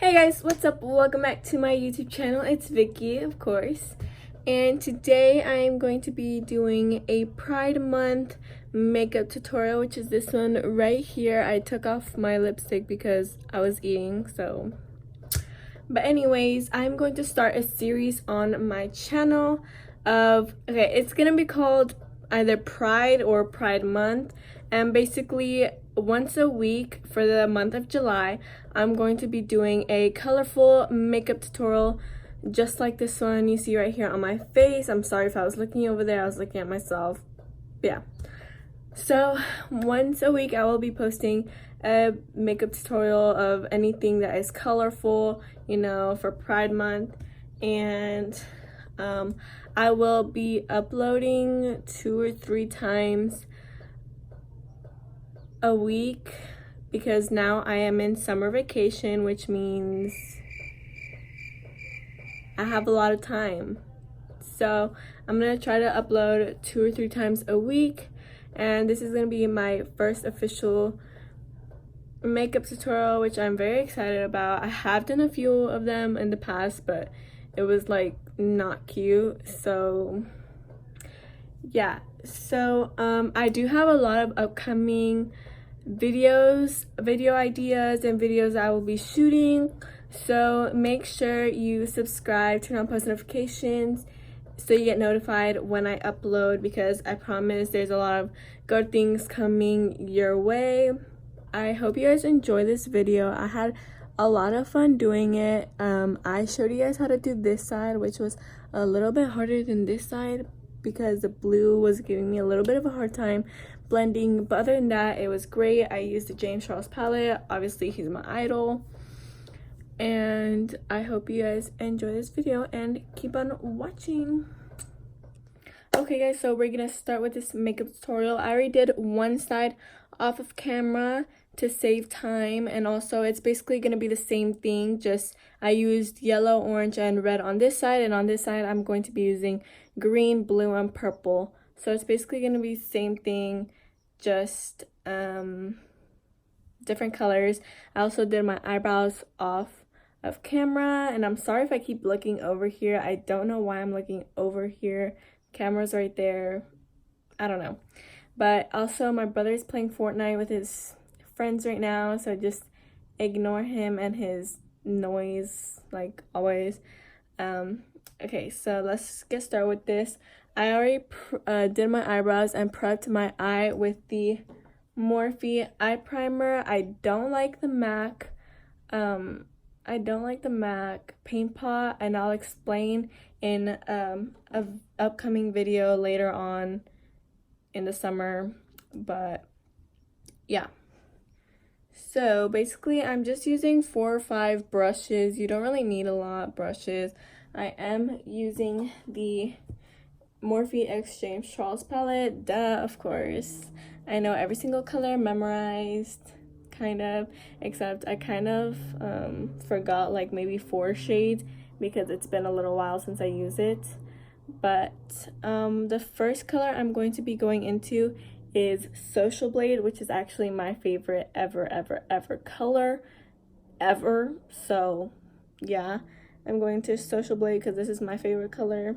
Hey guys, what's up? Welcome back to my YouTube channel. It's Vicky, of course. And today I am going to be doing a Pride Month makeup tutorial, which is this one right here. I took off my lipstick because I was eating, so. But anyways, I'm going to start a series on my channel of, it's gonna be called either Pride or Pride Month. And basically, once a week for the month of July, I'm going to be doing a colorful makeup tutorial just like this one you see right here on my face. I'm sorry if I was looking over there, I was looking at myself. Yeah. So once a week I will be posting a makeup tutorial of anything that is colorful, you know, for Pride Month. And I will be uploading 2 or 3 times a week because now I am in summer vacation, which means I have a lot of time. So I'm gonna try to upload 2 or 3 times a week, and this is gonna be my first official makeup tutorial, which I'm very excited about. I have done a few of them in the past, but it was like not cute. So yeah, so I do have a lot of upcoming video ideas and videos I will be shooting, so make sure you subscribe, turn on post notifications so you get notified when I upload, because I promise there's a lot of good things coming your way. I hope you guys enjoy this video. I had a lot of fun doing it. I showed you guys how to do this side, which was a little bit harder than this side because the blue was giving me a little bit of a hard time blending, but other than that, it was great. I used the James Charles palette. Obviously, he's my idol. And I hope you guys enjoy this video and keep on watching. Okay guys, so we're gonna start with this makeup tutorial. I already did one side off of camera to save time, and also it's basically gonna be the same thing, just I used yellow, orange, and red on this side, and on this side I'm going to be using green, blue, and purple. So it's basically gonna be the same thing, just different colors. I also did my eyebrows off of camera, and I'm sorry if I keep looking over here. I don't know why I'm looking over here. Camera's right there. I don't know. But also my brother's playing Fortnite with his friends right now, so just ignore him and his noise like always. Okay, so let's get started with this. I already did my eyebrows and prepped my eye with the Morphe eye primer. I don't like the MAC paint pot, and I'll explain in a upcoming video later on in the summer. But yeah, so basically I'm just using 4 or 5 brushes. You don't really need a lot of brushes. I am using the Morphe X James Charles palette, duh, of course. I know every single color memorized, kind of, except I kind of forgot like maybe 4 shades because it's been a little while since I used it. But the first color I'm going to be going into is Social Blade, which is actually my favorite ever color ever. So yeah, I'm going to Social Blade because this is my favorite color.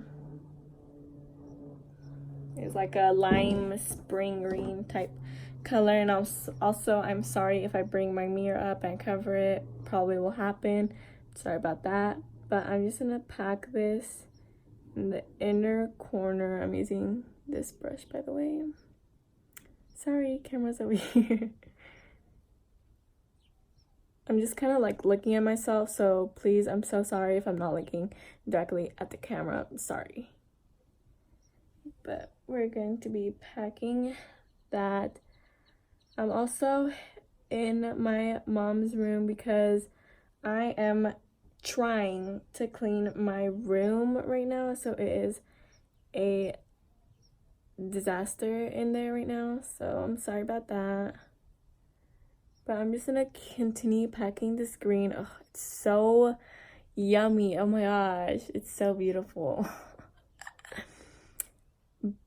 It's like a lime spring green type color. And also I'm sorry if I bring my mirror up and cover it, probably will happen, sorry about that. But I'm just gonna pack this in the inner corner. I'm using this brush, by the way. Sorry, camera's over here. I'm just kind of like looking at myself, so please, I'm so sorry if I'm not looking directly at the camera. I'm sorry. But we're going to be packing that. I'm also in my mom's room because I am trying to clean my room right now, so it is a disaster in there right now, so I'm sorry about that. But I'm just gonna continue packing this green. Oh, it's so yummy. Oh my gosh, it's so beautiful.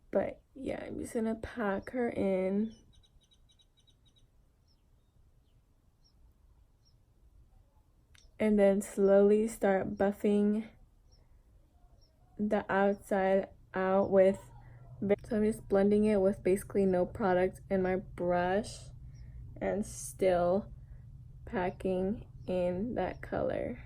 But yeah, I'm just gonna pack her in. and then slowly start buffing the outside out with, so I'm just blending it with basically no product in my brush and still packing in that color.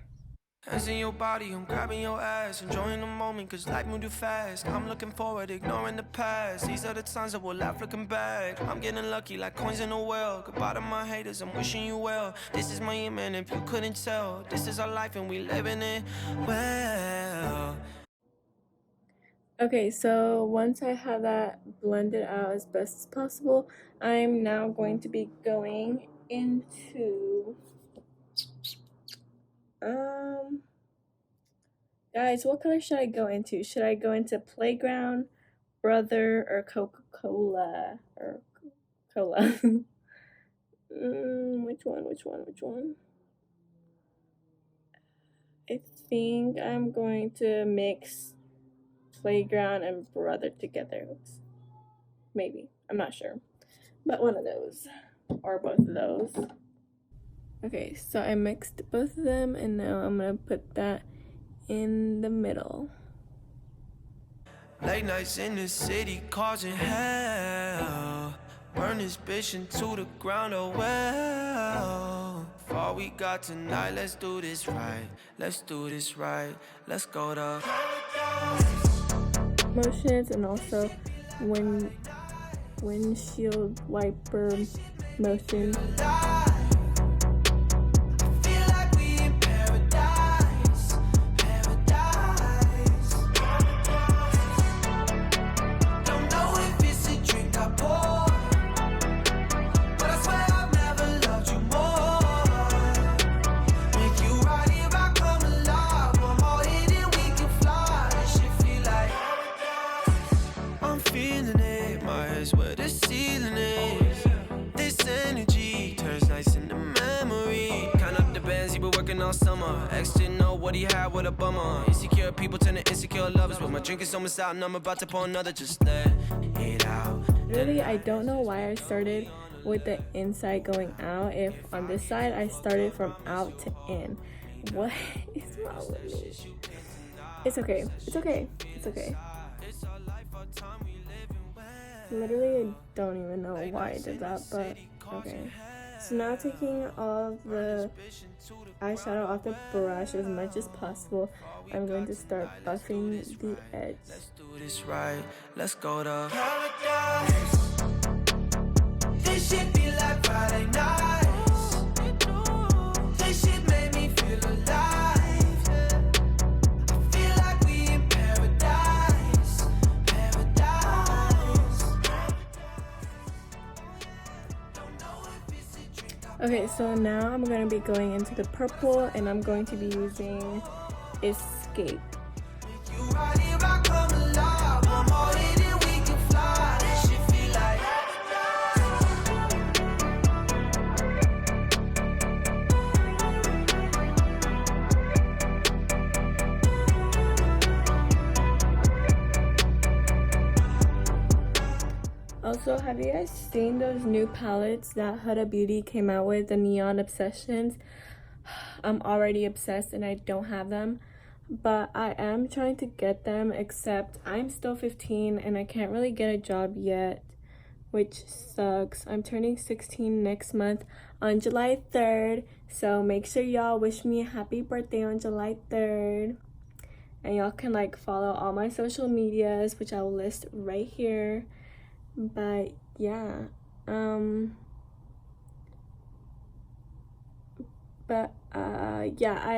Hands in your body, I'm grabbing your ass, enjoying the moment, cause life moved too fast. I'm looking forward, ignoring the past. These are the times that we'll laugh looking back. I'm getting lucky like coins in a well. Goodbye to my haters, I'm wishing you well. This is my aim, and if you couldn't tell, this is our life and we living it well. Okay, so once I have that blended out as best as possible, I'm now going to be going into guys, what color should I go into? Should I go into Playground, Brother, or Coca-Cola? Or Cola? Which one? I think I'm going to mix Playground and Brother together. Maybe. I'm not sure. But one of those. Or both of those. Okay, so I mixed both of them, and now I'm going to put that in the middle. Late nights in the city causing hell. Burn this bitch into the ground, oh well. For all we got tonight, let's do this right. Let's do this right. Let's go to motions, and also windshield wiper motion. summer. Ex didn't know what he had, what a bummer. Insecure people turn to insecure lovers. But my drink is almost out and I'm about to pour another. Just let it out. Really, I don't know why I started with the inside going out. If on this side I started from out to in. What is wrong with me? It's okay. It's okay. It's okay. Literally, I don't even know why I did that, but okay. So now taking all of the eyeshadow off the brush as much as possible, I'm going to start buffing the edge. Let's do this right. Let's go to paradise. This shit be like Friday nights. This shit made me feel alive. I feel like we in paradise. Paradise. Okay, so now I'm going to be going into the purple, and I'm going to be using Escape. Also, have you guys seen those new palettes that Huda Beauty came out with, the Neon Obsessions? I'm already obsessed and I don't have them, but I am trying to get them, except I'm still 15 and I can't really get a job yet, which sucks. I'm turning 16 next month on July 3rd, so make sure y'all wish me a happy birthday on July 3rd. And y'all can like follow all my social medias, which I will list right here. But yeah, yeah,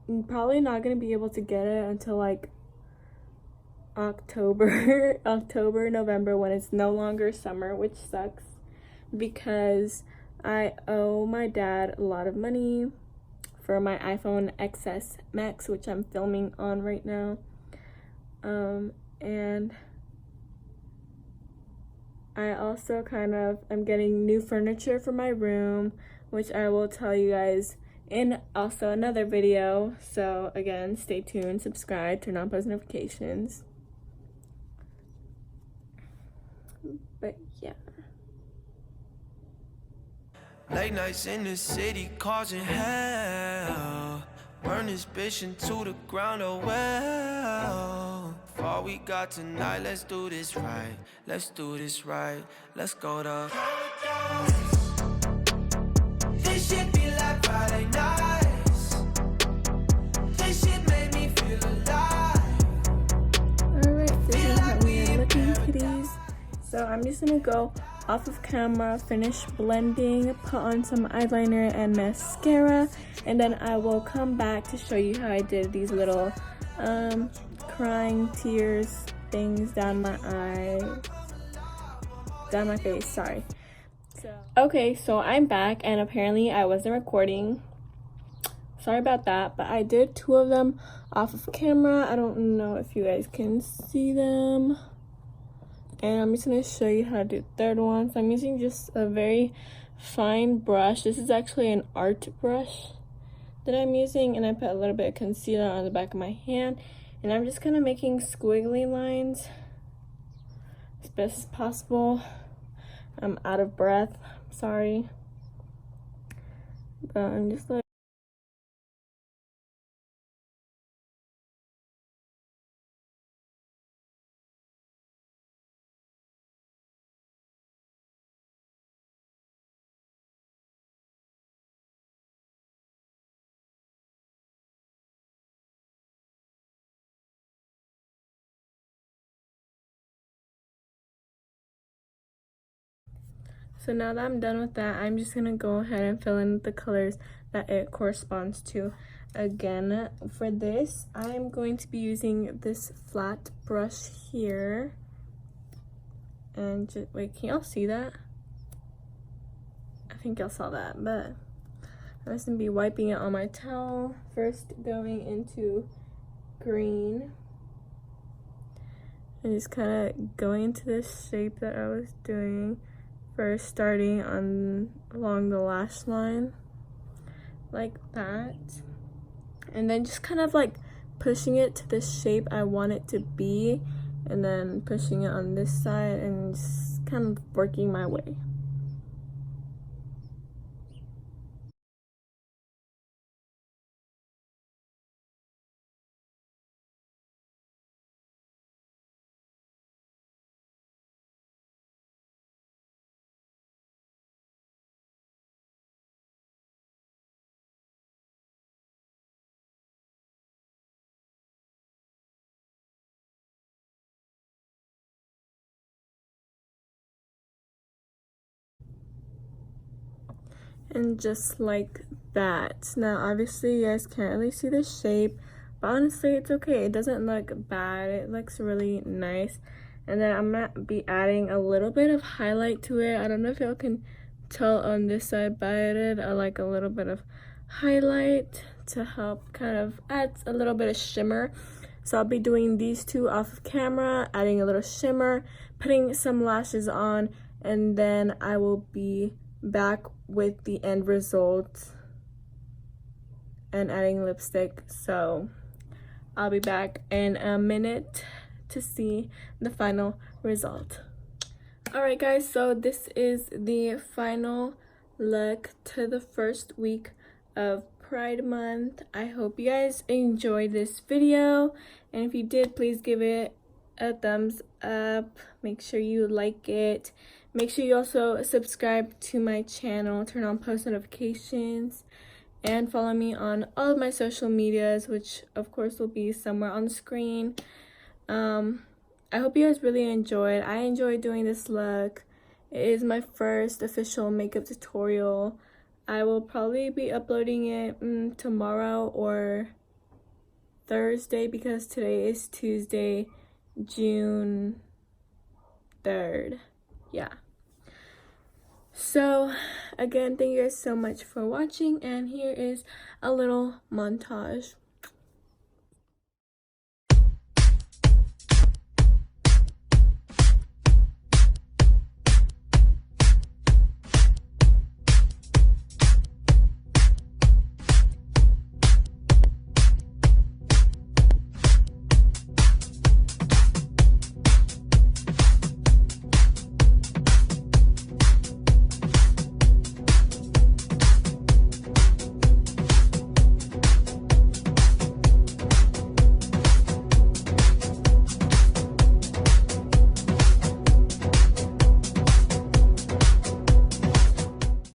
I'm probably not gonna be able to get it until like October, November, when it's no longer summer, which sucks because I owe my dad a lot of money for my iPhone XS Max, which I'm filming on right now, and I also I'm getting new furniture for my room, which I will tell you guys in also another video. So again, stay tuned, subscribe, turn on post notifications. But yeah. Late nights in the city causing hell. Burn this bitch into the ground, oh well. For all we got tonight, let's do this right. Let's do this right. Let's go to this shit be like Friday nights. This shit made me feel alive. Alright, this is how we are looking, kitties. So I'm just gonna go off of camera, finish blending, put on some eyeliner and mascara, and then I will come back to show you how I did these little crying tears things down my face, sorry. Okay, so I'm back, and apparently I wasn't recording. Sorry about that, but I did 2 of them off of camera. I don't know if you guys can see them. And I'm just going to show you how to do the 3rd one. So I'm using just a very fine brush. This is actually an art brush that I'm using, and I put a little bit of concealer on the back of my hand. And I'm just kind of making squiggly lines as best as possible. I'm out of breath, sorry. But I'm just like, so now that I'm done with that, I'm just gonna go ahead and fill in the colors that it corresponds to. Again, for this, I'm going to be using this flat brush here. And just, wait, can y'all see that? I think y'all saw that, but I'm just gonna be wiping it on my towel. First going into green. And just kind of going into this shape that I was doing. First starting along the lash line like that, and then just kind of like pushing it to the shape I want it to be, and then pushing it on this side and just kind of working my way. And just like that. Now obviously you guys can't really see the shape, but honestly it's okay. It doesn't look bad. It looks really nice. And then I'm gonna be adding a little bit of highlight to it. I don't know if y'all can tell on this side, but I added a little bit of highlight to help kind of add a little bit of shimmer. So I'll be doing these 2 off of camera, adding a little shimmer, putting some lashes on, and then I will be back with the end result and adding lipstick. So I'll be back in a minute to see the final result. Alright guys, so this is the final look to the first week of Pride Month. I hope you guys enjoyed this video, and if you did, please give it a thumbs up. Make sure you like it. Make sure you also subscribe to my channel, turn on post notifications, and follow me on all of my social medias, which of course will be somewhere on the screen. I hope you guys really enjoyed. I enjoyed doing this look. It is my first official makeup tutorial. I will probably be uploading it tomorrow or Thursday, because today is Tuesday, June 3rd. Yeah. So again, thank you guys so much for watching, and here is a little montage.